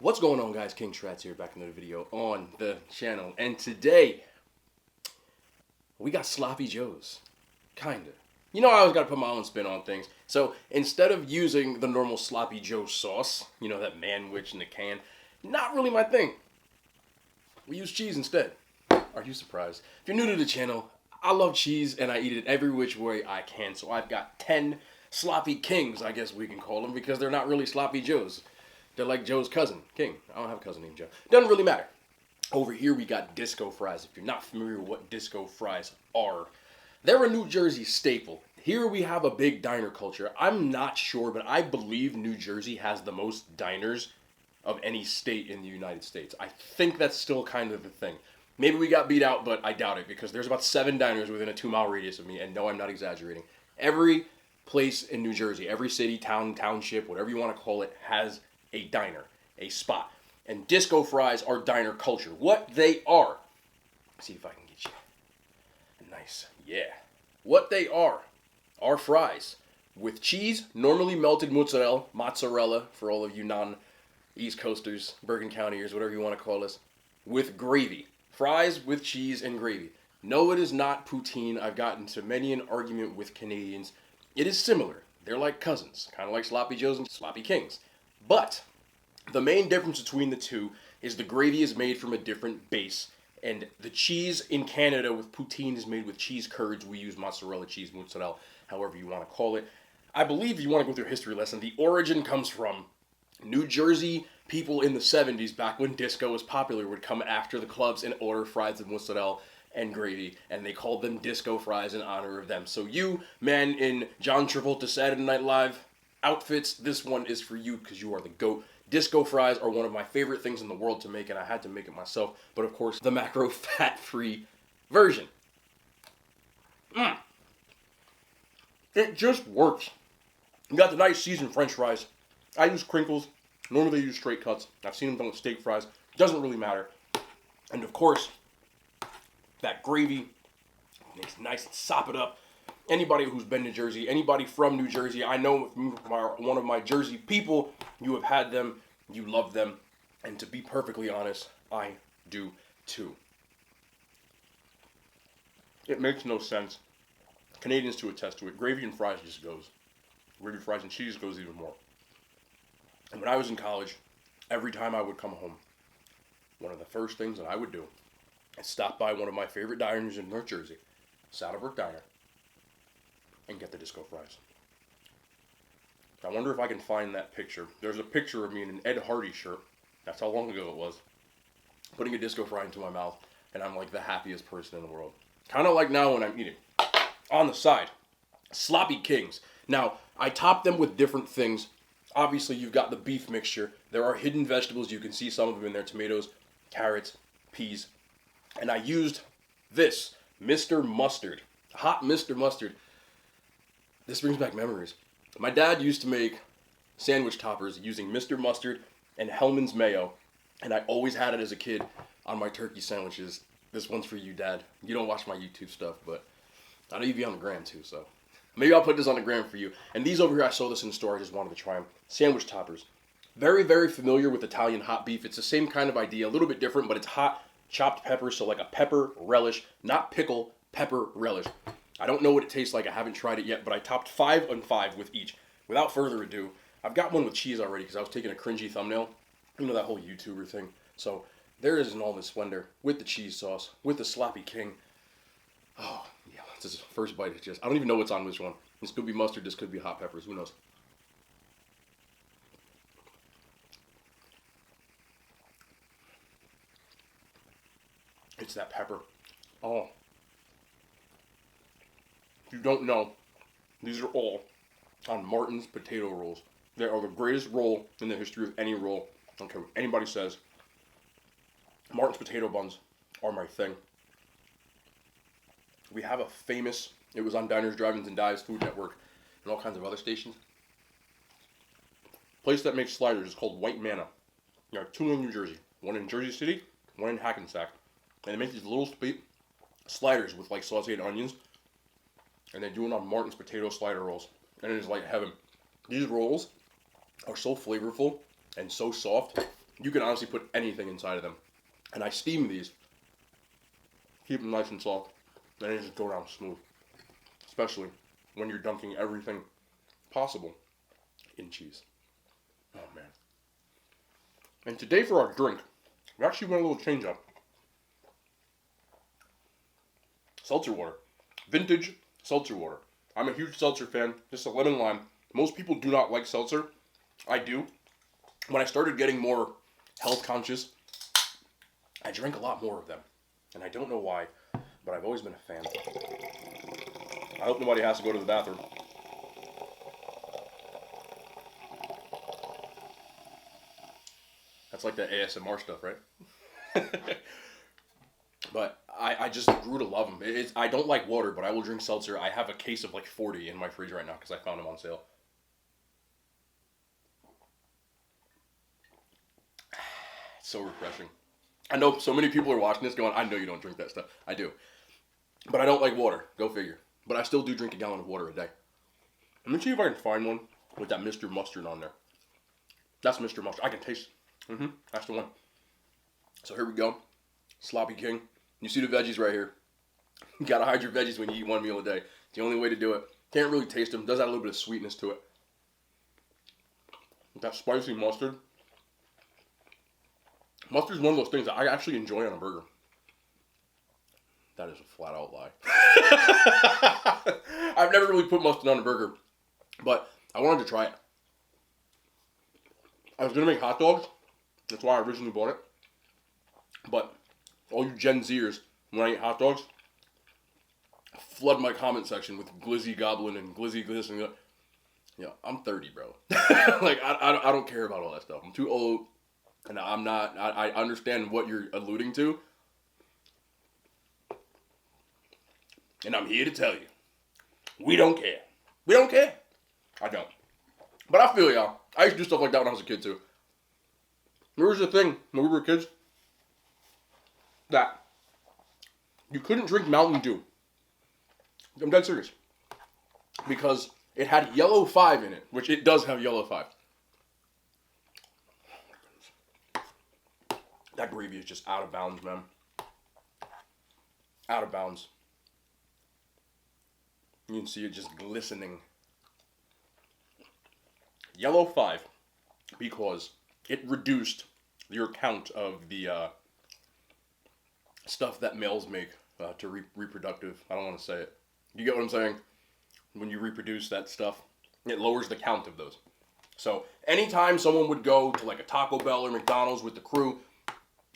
What's going on, guys? King Shrats here, back in another video on the channel, and today we got sloppy joes. Kinda. You know, I always gotta put my own spin on things. So instead of using the normal sloppy joe sauce, you know, that manwich in the can, not really my thing. We use cheese instead. Are you surprised? If you're new to the channel, I love cheese and I eat it every which way I can. So I've got 10 sloppy kings, I guess we can call them, because they're not really sloppy joes. They're like Joe's cousin, King. I don't have a cousin named Joe. Doesn't really matter. Over here we got disco fries. If you're not familiar with what disco fries are, they're a New Jersey staple. Here we have a big diner culture. I'm not sure, but I believe New Jersey has the most diners of any state in the United States. I think that's still kind of the thing. Maybe we got beat out, but I doubt it, because there's about 7 diners within a 2-mile radius of me, and no, I'm not exaggerating. Every place in New Jersey, every city, town, township, whatever you want to call it, has a diner, a spot. And disco fries are diner culture. What they are, let's see if I can get you nice, yeah. What they are fries with cheese, normally melted mozzarella for all of you non-East Coasters, Bergen Countyers, whatever you want to call us, with gravy. Fries with cheese and gravy. No, it is not poutine. I've gotten into many an argument with Canadians. It is similar. They're like cousins, kind of like sloppy joes and sloppy kings. But the main difference between the two is the gravy is made from a different base, and the cheese in Canada with poutine is made with cheese curds. We use mozzarella cheese, mozzarella, however you want to call it. I believe, if you want to go through a history lesson, the origin comes from New Jersey. People in the 70s, back when disco was popular, would come after the clubs and order fries with mozzarella and gravy, and they called them disco fries in honor of them. So you, man, in John Travolta's Saturday Night Live outfits, this one is for you because you are the GOAT. Disco fries are one of my favorite things in the world to make, and I had to make it myself, but of course, the macro fat-free version. It just works. You got the nice seasoned French fries. I use crinkles. Normally they use straight cuts. I've seen them done with steak fries. Doesn't really matter. And of course, that gravy makes nice and sop it up. Anybody who's been to Jersey, anybody from New Jersey, I know one of my Jersey people, you have had them, you love them, and to be perfectly honest, I do too. It makes no sense. Canadians to attest to it. Gravy and fries just goes. Gravy, fries, and cheese goes even more. And when I was in college, every time I would come home, one of the first things that I would do is stop by one of my favorite diners in North Jersey, Saddlebrook Diner, and get the disco fries. I wonder if I can find that picture. There's a picture of me in an Ed Hardy shirt. That's how long ago it was. Putting a disco fry into my mouth, and I'm like the happiest person in the world. Kind of like now when I'm eating. On the side, sloppy kings. Now, I top them with different things. Obviously, you've got the beef mixture. There are hidden vegetables. You can see some of them in there. Tomatoes, carrots, peas. And I used this, Mr. Mustard. Hot Mr. Mustard. This brings back memories. My dad used to make sandwich toppers using Mr. Mustard and Hellman's mayo. And I always had it as a kid on my turkey sandwiches. This one's for you, Dad. You don't watch my YouTube stuff, but I know you be on the gram too, so maybe I'll put this on the gram for you. And these over here, I saw this in the store. I just wanted to try them. Sandwich toppers. Very, very familiar with Italian hot beef. It's the same kind of idea. A little bit different, but it's hot chopped pepper. So like a pepper relish, not pickle, pepper relish. I don't know what it tastes like. I haven't tried it yet, but I topped 5 on 5 with each. Without further ado, I've got one with cheese already because I was taking a cringy thumbnail. You know, that whole YouTuber thing. So there it is in all this splendor with the cheese sauce, with the sloppy king. Oh, yeah, this is the first bite. It's just, I don't even know what's on which one. This could be mustard, this could be hot peppers, who knows? It's that pepper. Oh. If you don't know, these are all on Martin's potato rolls. They are the greatest roll in the history of any roll. I don't care what anybody says. Martin's potato buns are my thing. We have a famous, it was on Diners, Drive-Ins, and Dives, Food Network, and all kinds of other stations. Place that makes sliders is called White Manna. There are 2 in New Jersey. One in Jersey City, one in Hackensack. And they make these little sliders with like sauteed onions. And they do it on Martin's potato slider rolls. And it is like heaven. These rolls are so flavorful and so soft. You can honestly put anything inside of them. And I steam these. Keep them nice and soft. And they just go down smooth. Especially when you're dunking everything possible in cheese. Oh, man. And today for our drink, we actually went a little change up. Seltzer water. Vintage seltzer water. I'm a huge seltzer fan. Just a lemon lime. Most people do not like seltzer. I do. When I started getting more health conscious, I drank a lot more of them. And I don't know why, but I've always been a fan. I hope nobody has to go to the bathroom. That's like the ASMR stuff, right? But I just grew to love them. I don't like water, but I will drink seltzer. I have a case of like 40 in my fridge right now because I found them on sale. It's so refreshing. I know so many people are watching this going, I know you don't drink that stuff. I do. But I don't like water. Go figure. But I still do drink a gallon of water a day. Let me see if I can find one with that Mr. Mustard on there. That's Mr. Mustard. I can taste it. That's the one. So here we go. Sloppy King. You see the veggies right here. You gotta hide your veggies when you eat one meal a day. It's the only way to do it. Can't really taste them. Does have a little bit of sweetness to it. With that spicy mustard. Mustard's one of those things that I actually enjoy on a burger. That is a flat out lie. I've never really put mustard on a burger, but I wanted to try it. I was gonna make hot dogs. That's why I originally bought it. But all you Gen Zers, when I eat hot dogs, flood my comment section with Glizzy Goblin and Glizzy this and that. Yeah, I'm 30, bro. Like, I don't care about all that stuff. I'm too old, and I'm not, I understand what you're alluding to. And I'm here to tell you, we don't care. We don't care. I don't. But I feel y'all. I used to do stuff like that when I was a kid, too. There was a thing when we were kids that you couldn't drink Mountain Dew. I'm dead serious. Because it had yellow 5 in it, which it does have yellow 5. That gravy is just out of bounds, man. Out of bounds. You can see it just glistening. Yellow 5, because it reduced your count of the stuff that males make to reproductive. I don't want to say it. You get what I'm saying? When you reproduce that stuff, it lowers the count of those. So anytime someone would go to like a Taco Bell or McDonald's with the crew,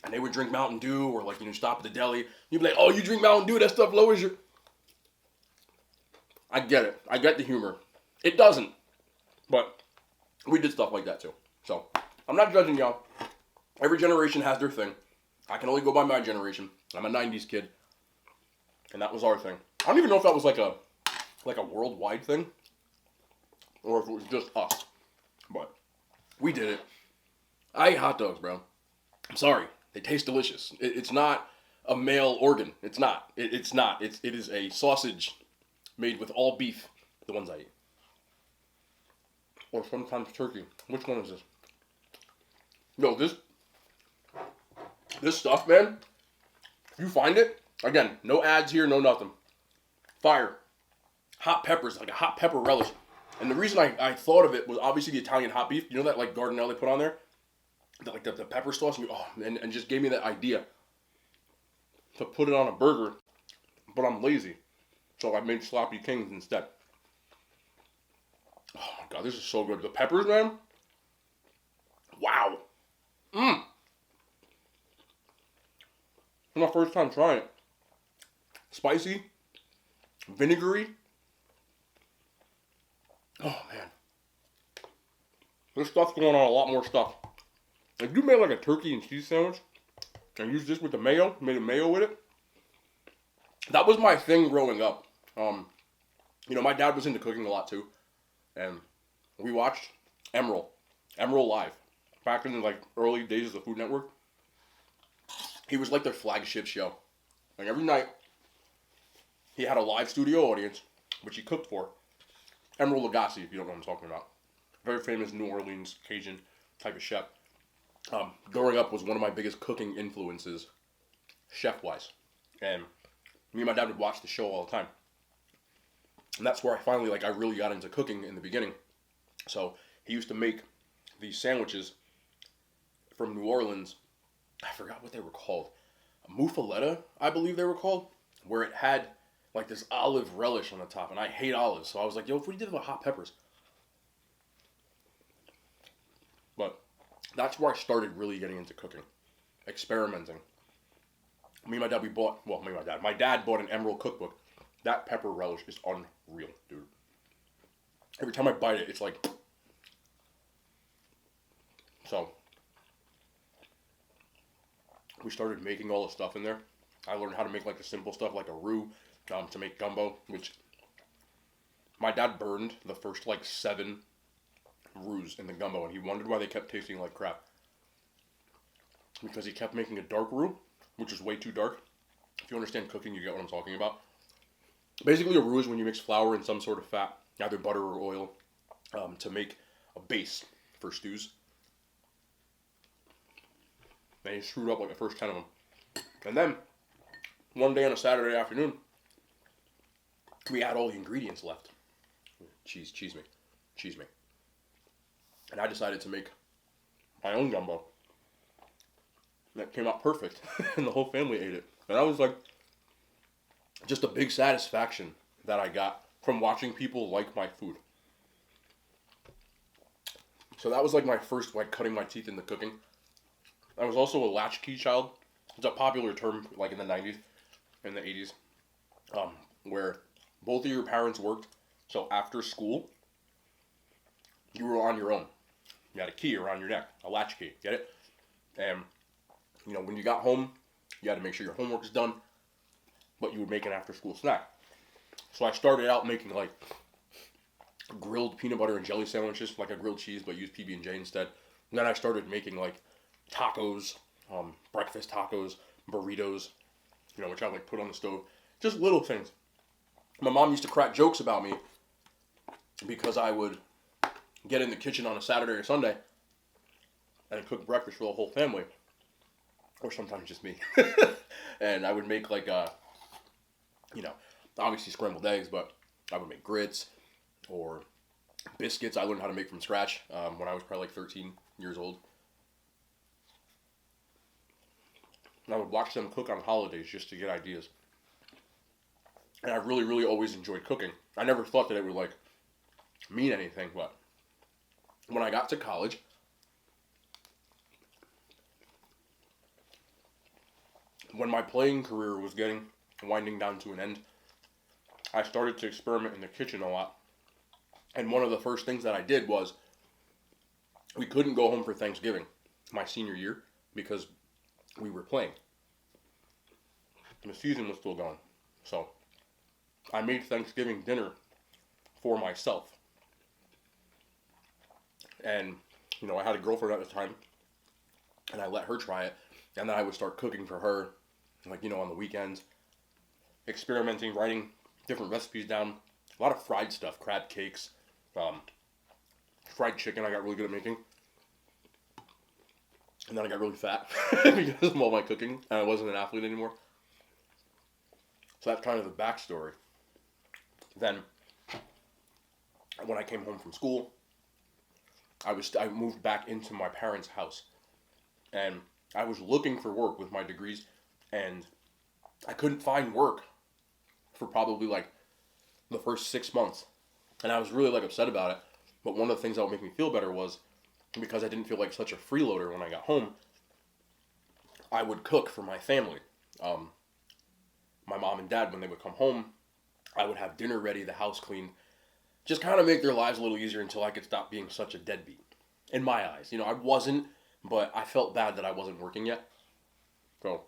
and they would drink Mountain Dew, or like, stop at the deli, you'd be like, oh, you drink Mountain Dew, that stuff lowers your... I get it. I get the humor. It doesn't. But we did stuff like that too. So, I'm not judging y'all. Every generation has their thing. I can only go by my generation. I'm a 90s kid. And that was our thing. I don't even know if that was like a worldwide thing. Or if it was just us. But we did it. I eat hot dogs, bro. I'm sorry. They taste delicious. It's not a male organ. It's not. It's not. It is a sausage made with all beef, the ones I eat. Or sometimes turkey. Which one is this? No, this stuff, man, if you find it, again, no ads here, no nothing. Fire. Hot peppers, like a hot pepper relish. And the reason I thought of it was obviously the Italian hot beef. You know that like Gardenelle they put on there? The pepper sauce, and just gave me that idea to put it on a burger, but I'm lazy. So I made Sloppy Kings instead. Oh my god, this is so good. The peppers, man. Wow. It's my first time trying it. Spicy. Vinegary. Oh man. This stuff's going on a lot more stuff. If you made like a turkey and cheese sandwich and used this with the mayo, made a mayo with it, that was my thing growing up. My dad was into cooking a lot too, and we watched Emerald Live back in the like early days of the Food Network. He was like their flagship show. Like every night, he had a live studio audience, which he cooked for. Emerald Lagasse, if you don't know what I'm talking about, very famous New Orleans Cajun type of chef. growing up was one of my biggest cooking influences, chef-wise. And me and my dad would watch the show all the time. And that's where I finally, I really got into cooking in the beginning. So he used to make these sandwiches from New Orleans. I forgot what they were called. Muffaletta, I believe they were called. Where it had, this olive relish on the top. And I hate olives. So I was like, yo, if we did it with hot peppers. But that's where I started really getting into cooking. Experimenting. Me and my dad, my dad bought an Emerald cookbook. That pepper relish is unreal, dude. Every time I bite it, it's like... So, we started making all the stuff in there. I learned how to make the simple stuff like a roux to make gumbo, which my dad burned the first 7 roux in the gumbo, and he wondered why they kept tasting like crap. Because he kept making a dark roux, which is way too dark. If you understand cooking, you get what I'm talking about. Basically, a roux is when you mix flour and some sort of fat, either butter or oil, to make a base for stews. And he screwed up the first 10 of them. And then, one day on a Saturday afternoon, we had all the ingredients left. Cheese me. And I decided to make my own gumbo. And it came out perfect. And the whole family ate it. And I was just a big satisfaction that I got from watching people like my food. So that was my first cutting my teeth into cooking. I was also a latchkey child. It's a popular term in the 90s and the 80s, where both of your parents worked. So after school, you were on your own. You had a key around your neck, a latchkey, get it? And when you got home, you had to make sure your homework was done, but you would make an after-school snack. So I started out making grilled peanut butter and jelly sandwiches, like a grilled cheese, but used PB&J instead. And then I started making tacos, breakfast tacos, burritos, which I put on the stove. Just little things. My mom used to crack jokes about me because I would get in the kitchen on a Saturday or Sunday and cook breakfast for the whole family. Or sometimes just me. And I would make obviously scrambled eggs, but I would make grits or biscuits I learned how to make from scratch when I was probably 13 years old. And I would watch them cook on holidays just to get ideas. And I really, really always enjoyed cooking. I never thought that it would mean anything, but when I got to college, when my playing career was winding down to an end, I started to experiment in the kitchen a lot. And one of the first things that I did was, we couldn't go home for Thanksgiving my senior year because we were playing. And the season was still going. So I made Thanksgiving dinner for myself. And, I had a girlfriend at the time, and I let her try it. And then I would start cooking for her, on the weekends, experimenting, writing different recipes down. A lot of fried stuff, crab cakes, fried chicken I got really good at making. And then I got really fat because of all my cooking, and I wasn't an athlete anymore. So that's kind of the backstory. Then, when I came home from school, I moved back into my parents' house. And I was looking for work with my degrees, and I couldn't find work for probably the first 6 months. And I was really upset about it. But one of the things that would make me feel better was, because I didn't feel like such a freeloader when I got home, I would cook for my family. My mom and dad, when they would come home, I would have dinner ready, the house clean, just kind of make their lives a little easier until I could stop being such a deadbeat. In my eyes. I wasn't, but I felt bad that I wasn't working yet. So,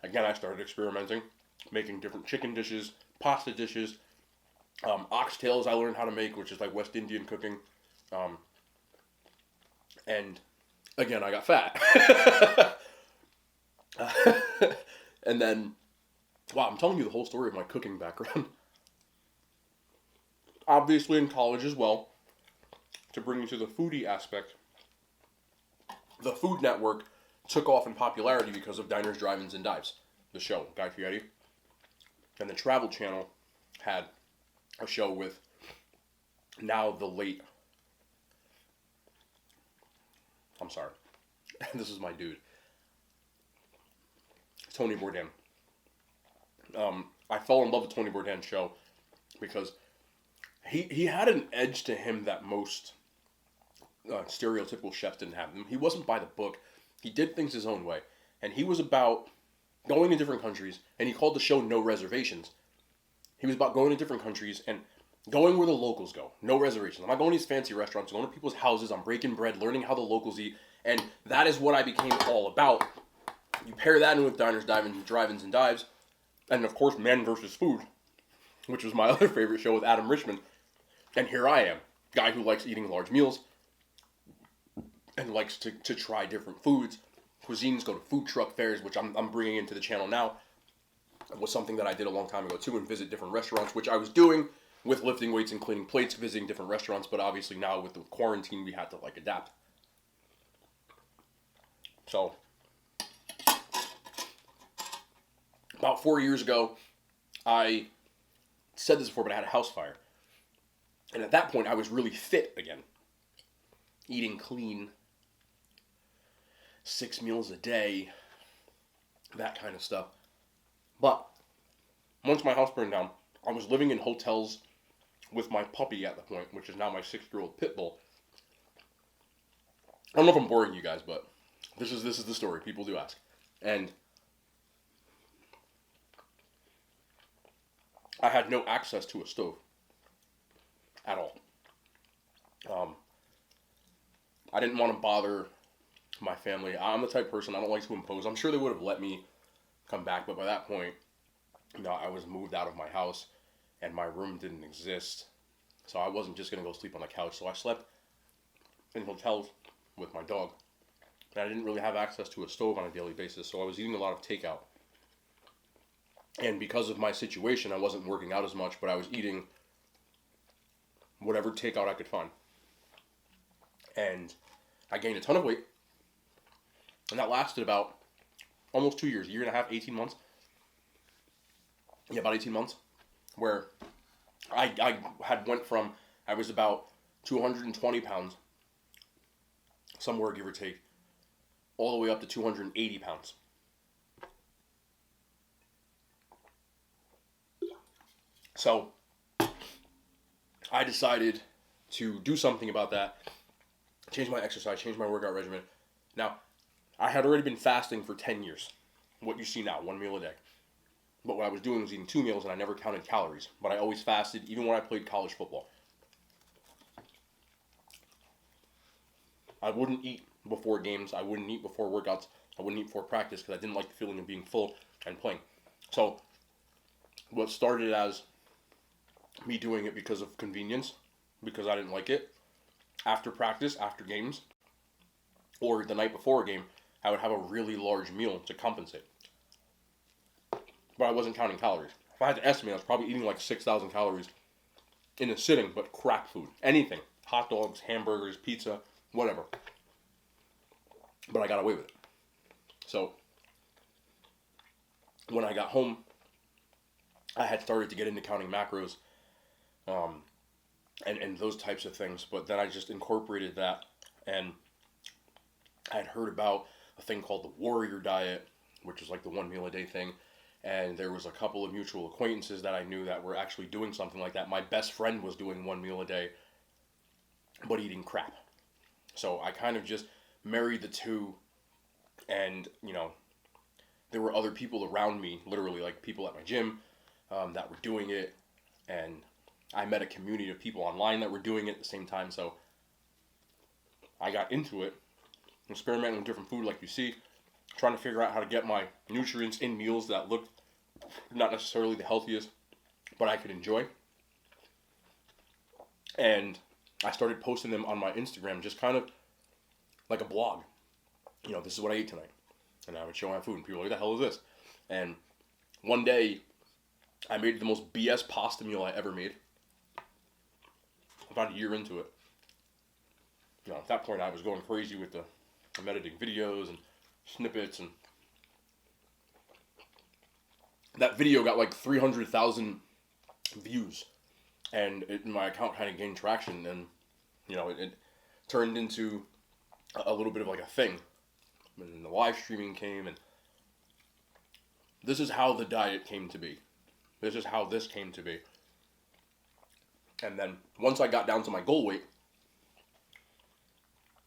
again, I started experimenting, making different chicken dishes, pasta dishes, oxtails I learned how to make, which is West Indian cooking. And, again, I got fat. And then, wow, I'm telling you the whole story of my cooking background. Obviously in college as well, to bring you to the foodie aspect, the Food Network took off in popularity because of Diners, Drive-Ins, and Dives, the show, Guy Fieri. And the Travel Channel had a show with now the late, I'm sorry, this is my dude, Tony Bourdain. I fell in love with Tony Bourdain's show because he had an edge to him that most stereotypical chefs didn't have. He wasn't by the book. He did things his own way. And he was about going to different countries, and he called the show No Reservations. He was about going to different countries and going where the locals go. No reservations. I'm not going to these fancy restaurants, I'm going to people's houses, I'm breaking bread, learning how the locals eat, and that is what I became all about. You pair that in with Diners, Drive-Ins, and Dives, and of course, Man vs. Food, which was my other favorite show with Adam Richman. And here I am, guy who likes eating large meals and likes to try different foods, cuisines, go to food truck fairs, which I'm bringing into the channel now. It was something that I did a long time ago too, and visit different restaurants, which I was doing with lifting weights and cleaning plates, visiting different restaurants, but obviously now with the quarantine, we had to adapt. So, about 4 years ago, I said this before, but I had a house fire. And at that point, I was really fit again. Eating clean, 6 meals a day, that kind of stuff. But once my house burned down, I was living in hotels with my puppy at the point, which is now my 6-year-old pit bull. I don't know if I'm boring you guys, but this is the story. People do ask. And I had no access to a stove at all. I didn't want to bother my family. I'm the type of person, I don't like to impose. I'm sure they would have let me come back, but by that point, I was moved out of my house and my room didn't exist. So I wasn't just going to go sleep on the couch. So I slept in hotels with my dog. And I didn't really have access to a stove on a daily basis, so I was eating a lot of takeout. And because of my situation, I wasn't working out as much, but I was eating whatever takeout I could find. And I gained a ton of weight. And that lasted about almost 2 years, 1.5 years, 18 months. Yeah, about 18 months. Where I had went from, I was about 220 pounds, somewhere give or take, all the way up to 280 pounds. So, I decided to do something about that, change my exercise, change my workout regimen. Now, I had already been fasting for 10 years, what you see now, 1 meal a day. But what I was doing was eating 2 meals and I never counted calories. But I always fasted, even when I played college football. I wouldn't eat before games. I wouldn't eat before workouts. I wouldn't eat before practice because I didn't like the feeling of being full and playing. So, what started as me doing it because of convenience, because I didn't like it, after practice, after games, or the night before a game, I would have a really large meal to compensate. But I wasn't counting calories. If I had to estimate, I was probably eating 6,000 calories in a sitting, but crap food. Anything. Hot dogs, hamburgers, pizza, whatever. But I got away with it. So, when I got home, I had started to get into counting macros, and those types of things. But then I just incorporated that, and I had heard about a thing called the warrior diet, which is the 1 meal a day thing. And there was a couple of mutual acquaintances that I knew that were actually doing something like that. My best friend was doing 1 meal a day, but eating crap. So I kind of just married the two, and, there were other people around me, literally, people at my gym, that were doing it, and I met a community of people online that were doing it at the same time, so I got into it, experimenting with different food like you see, trying to figure out how to get my nutrients in meals that looked not necessarily the healthiest, but I could enjoy. And I started posting them on my Instagram, just kind of like a blog. This is what I ate tonight. And I would show my food, and people were like, "What the hell is this?" And one day, I made the most BS pasta meal I ever made. About a year into it. At that point, I was going crazy with the I'm editing videos and snippets, and that video got like 300,000 views, and my account kind of gained traction, and it turned into a little bit of like a thing. And then the live streaming came, and this is how the diet came to be. This is how this came to be. And then once I got down to my goal weight,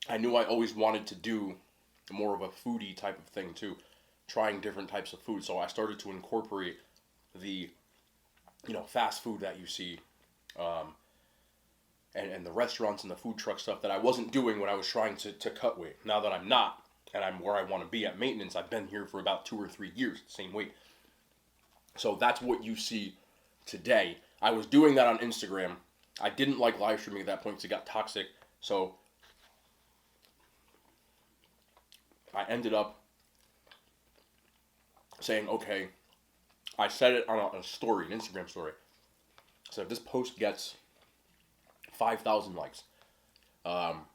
I knew I always wanted to do more of a foodie type of thing too, trying different types of food. So I started to incorporate the, fast food that you see, and the restaurants and the food truck stuff that I wasn't doing when I was trying to cut weight. Now that I'm not, and I'm where I want to be at maintenance, I've been here for about 2 or 3 years, the same weight. So that's what you see today. I was doing that on Instagram. I didn't like live streaming at that point because it got toxic. So I ended up saying, okay, I said it on a story, an Instagram story. So if this post gets 5,000 likes, I'll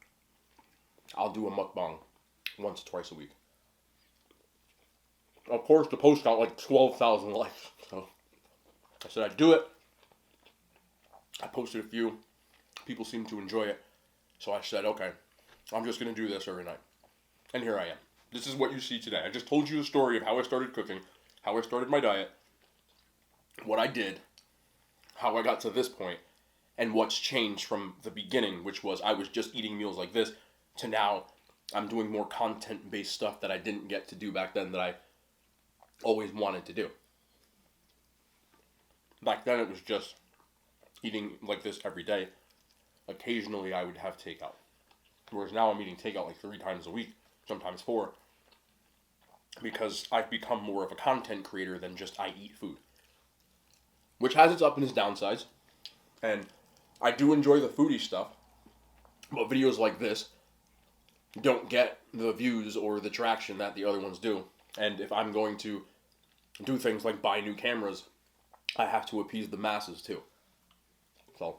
do a mukbang once or twice a week. Of course, the post got like 12,000 likes. So I said I'd do it. I posted a few. People seemed to enjoy it. So I said, okay, I'm just going to do this every night. And here I am. This is what you see today. I just told you the story of how I started cooking, how I started my diet, what I did, how I got to this point, and what's changed from the beginning, which was I was just eating meals like this, to now I'm doing more content-based stuff that I didn't get to do back then that I always wanted to do. Back then it was just eating like this every day. Occasionally I would have takeout. Whereas now I'm eating takeout like 3 times a week, sometimes 4. Because I've become more of a content creator than just I eat food. Which has its up and its downsides. And I do enjoy the foodie stuff. But videos like this don't get the views or the traction that the other ones do. And if I'm going to do things like buy new cameras, I have to appease the masses too. So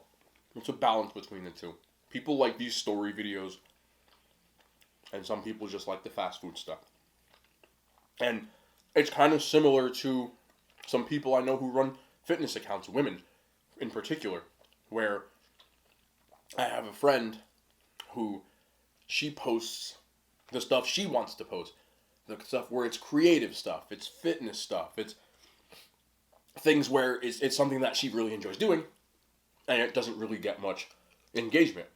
it's a balance between the two. People like these story videos, and some people just like the fast food stuff. And it's kind of similar to some people I know who run fitness accounts, women in particular, where I have a friend who she posts the stuff she wants to post. The stuff where it's creative stuff, it's fitness stuff, it's things where it's something that she really enjoys doing, and it doesn't really get much engagement.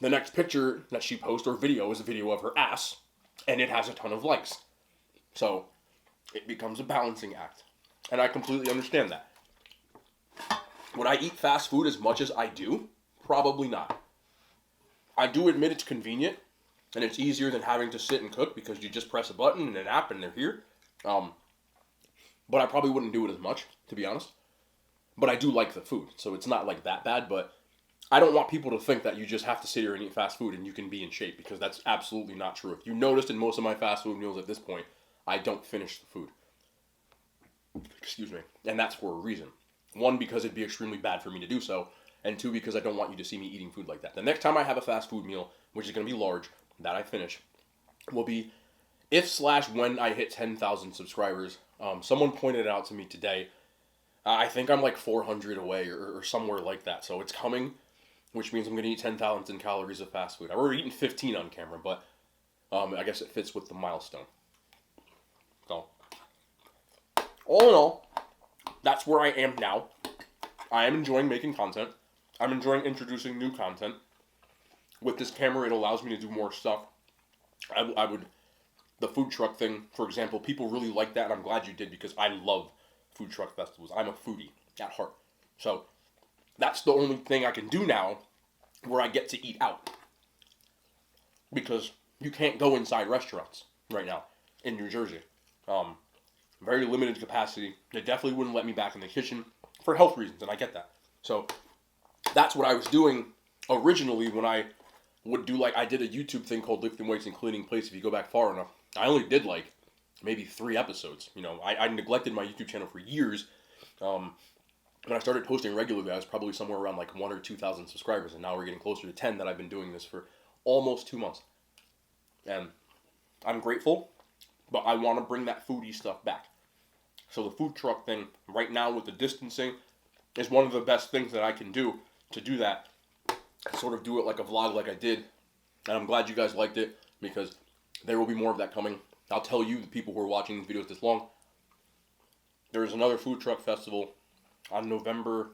The next picture that she posts or video is a video of her ass, and it has a ton of likes. So it becomes a balancing act. And I completely understand that. Would I eat fast food as much as I do? Probably not. I do admit it's convenient, and it's easier than having to sit and cook because you just press a button and an app and they're here. But I probably wouldn't do it as much, to be honest. But I do like the food, so it's not like that bad. But I don't want people to think that you just have to sit here and eat fast food and you can be in shape, because that's absolutely not true. If you noticed in most of my fast food meals at this point, I don't finish the food. Excuse me. And that's for a reason. 1, because it'd be extremely bad for me to do so. And 2, because I don't want you to see me eating food like that. The next time I have a fast food meal, which is going to be large, that I finish, will be if/when I hit 10,000 subscribers. Someone pointed it out to me today. I think I'm like 400 away or somewhere like that. So it's coming, which means I'm going to eat 10,000 calories of fast food. I've already eaten 15 on camera, but I guess it fits with the milestone. So, all in all, that's where I am now. I am enjoying making content. I'm enjoying introducing new content. With this camera, it allows me to do more stuff. The food truck thing, for example, people really like that, and I'm glad you did, because I love food truck festivals. I'm a foodie at heart. So that's the only thing I can do now where I get to eat out. Because you can't go inside restaurants right now in New Jersey. Very limited capacity. They definitely wouldn't let me back in the kitchen for health reasons, and I get that. So that's what I was doing originally when I would do, like, I did a YouTube thing called Lifting Weights and Cleaning Plates. If you go back far enough, I only did like maybe 3 episodes. I neglected my YouTube channel for years. When I started posting regularly, I was probably somewhere around like 1,000 or 2,000 subscribers, and now we're getting closer to 10 that I've been doing this for almost 2 months. And I'm grateful, but I want to bring that foodie stuff back. So the food truck thing, right now with the distancing, is one of the best things that I can do to do that. Sort of do it like a vlog like I did. And I'm glad you guys liked it, because there will be more of that coming. I'll tell you, the people who are watching these videos this long, there is another food truck festival on November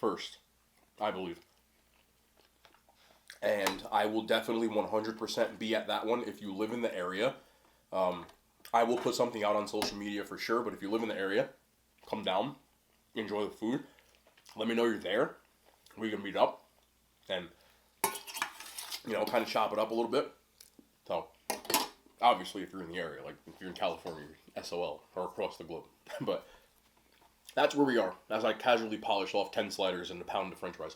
1st, I believe. And I will definitely 100% be at that one if you live in the area. I will put something out on social media for sure, but if you live in the area, come down, enjoy the food. Let me know you're there. We can meet up and, kind of chop it up a little bit. So, obviously, if you're in the area, like if you're in California, you're SOL, or across the globe. But that's where we are, as I casually polish off 10 sliders and a pound of french fries.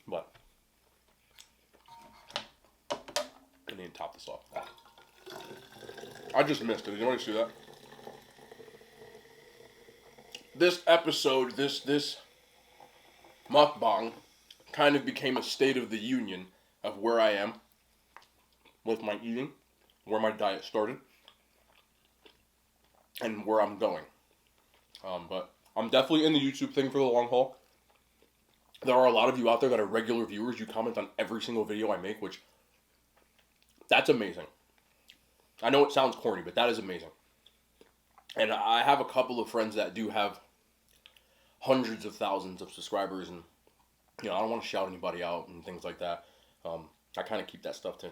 But I need to top this off. I just missed it. Did you want to see that? This episode, this mukbang, kind of became a state of the union of where I am with my eating, where my diet started, and where I'm going. But I'm definitely in the YouTube thing for the long haul. There are a lot of you out there that are regular viewers. You comment on every single video I make, which, that's amazing. I know it sounds corny, but that is amazing. And I have a couple of friends that do have hundreds of thousands of subscribers, and, I don't want to shout anybody out and things like that. I kind of keep that stuff to,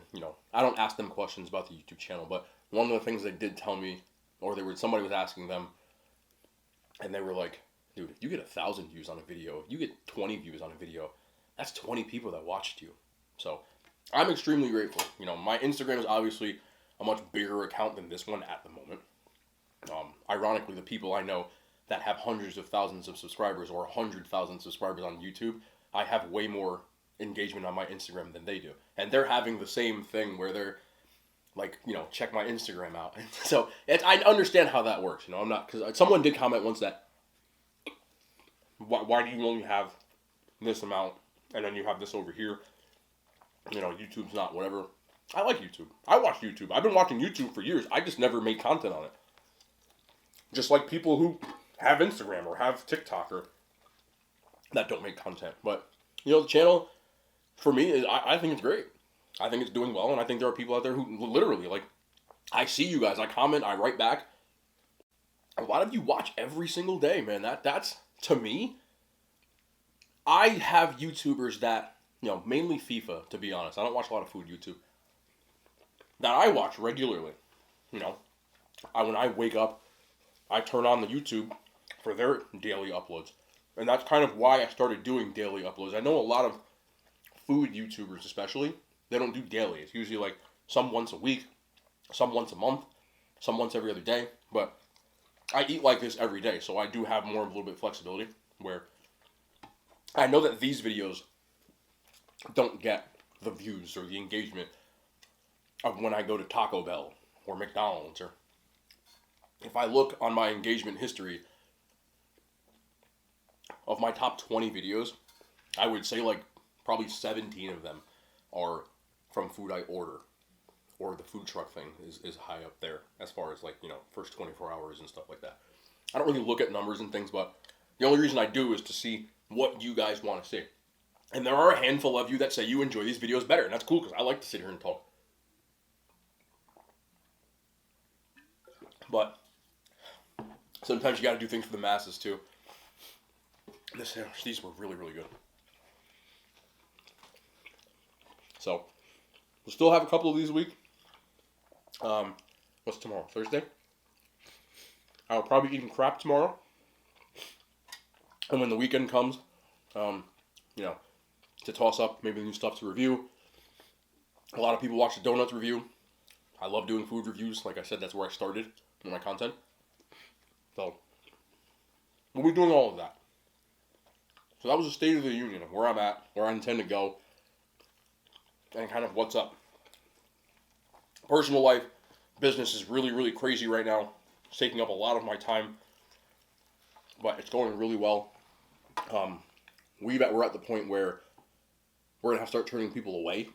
I don't ask them questions about the YouTube channel, but one of the things they did tell me, or somebody was asking them, and they were like, dude, if you get 1,000 views on a video, if you get 20 views on a video, that's 20 people that watched you. So I'm extremely grateful. My Instagram is obviously a much bigger account than this one at the moment. Ironically, the people I know that have hundreds of thousands of subscribers or 100,000 subscribers on YouTube, I have way more engagement on my Instagram than they do. And they're having the same thing where they're like, check my Instagram out. So I understand how that works. I'm not, because someone did comment once that, why do you only have this amount and then you have this over here? YouTube's not whatever. I like YouTube. I watch YouTube. I've been watching YouTube for years. I just never made content on it. Just like people who have Instagram or have TikTok or that don't make content. But, the channel, for me, I think it's great. I think it's doing well, and I think there are people out there who literally, like, I see you guys, I comment, I write back. A lot of you watch every single day, man. That's, to me, I have YouTubers that, mainly FIFA, to be honest. I don't watch a lot of food YouTube. That I watch regularly. When I wake up, I turn on the YouTube for their daily uploads. And that's kind of why I started doing daily uploads. I know a lot of food YouTubers especially, they don't do daily. It's usually like some once a week, some once a month, some once every other day. But I eat like this every day, so I do have more of a little bit of flexibility where I know that these videos don't get the views or the engagement of when I go to Taco Bell or McDonald's. Or if I look on my engagement history of my top 20 videos, I would say like probably 17 of them are from food I order, or the food truck thing is high up there as far as like, first 24 hours and stuff like that. I don't really look at numbers and things, but the only reason I do is to see what you guys want to see. And there are a handful of you that say you enjoy these videos better, and that's cool because I like to sit here and talk. But sometimes you got to do things for the masses too. These were really, really good. So, we'll still have a couple of these a week. What's tomorrow? Thursday? I'll probably be eating crap tomorrow. And when the weekend comes, to toss up maybe new stuff to review. A lot of people watch the donuts review. I love doing food reviews. Like I said, that's where I started with my content. So, we'll be doing all of that. So that was a state of the union of where I'm at, where I intend to go, and kind of what's up. Personal life, business is really, really crazy right now. It's taking up a lot of my time, but it's going really well. We're at the point where we're going to have to start turning people away.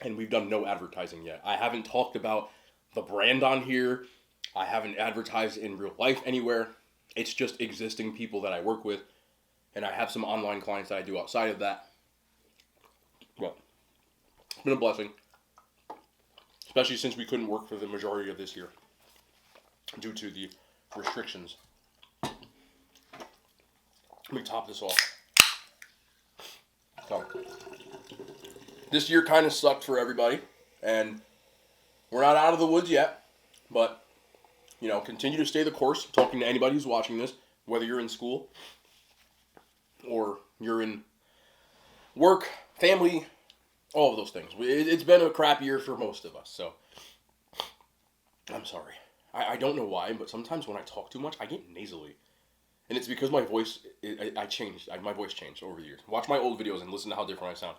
and we've done no advertising yet. I haven't talked about the brand on here. I haven't advertised in real life anywhere. It's just existing people that I work with, and I have some online clients that I do outside of that. Well, it's been a blessing, especially since we couldn't work for the majority of this year due to the restrictions. Let me top this off. So, this year kind of sucked for everybody, and we're not out of the woods yet, but, you know, continue to stay the course, talking to anybody who's watching this, whether you're in school or you're in work, family, all of those things. It's been a crap year for most of us, so I'm sorry. I don't know why, but sometimes when I talk too much, I get nasally. And it's because my voice, I changed. My voice changed over the years. Watch my old videos and listen to how different I sound.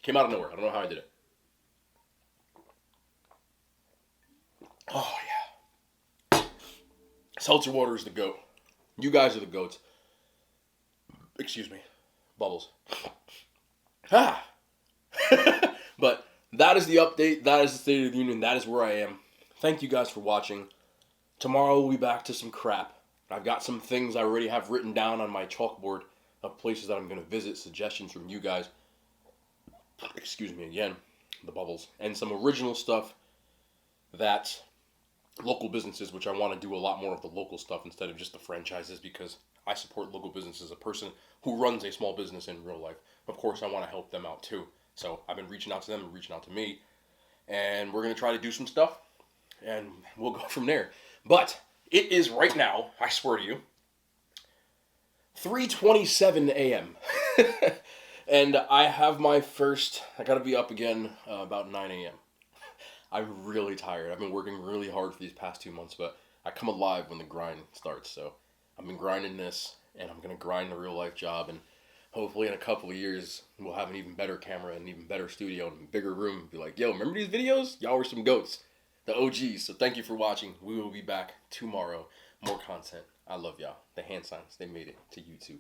Came out of nowhere. I don't know how I did it. Oh, yeah. Seltzer water is the goat. You guys are the goats. Excuse me. Bubbles. Ah. But that is the update. That is the State of the Union. That is where I am. Thank you guys for watching. Tomorrow we'll be back to some crap. I've got some things I already have written down on my chalkboard of places that I'm going to visit, suggestions from you guys. Excuse me again, the bubbles. And some original stuff that local businesses, which I want to do a lot more of the local stuff instead of just the franchises, because I support local businesses as a person who runs a small business in real life. Of course, I want to help them out too. So I've been reaching out to them and reaching out to me. And we're going to try to do some stuff, and we'll go from there. But it is right now, I swear to you, 3:27 a.m. And I have my first, I got to be up again about 9 a.m. I'm really tired. I've been working really hard for these past 2 months, but I come alive when the grind starts. So I've been grinding this, and I'm going to grind a real life job, and hopefully in a couple of years, we'll have an even better camera and an even better studio and a bigger room. Be like, yo, remember these videos? Y'all were some goats. The OGs. So thank you for watching. We will be back tomorrow. More content. I love y'all. The hand signs, they made it to YouTube.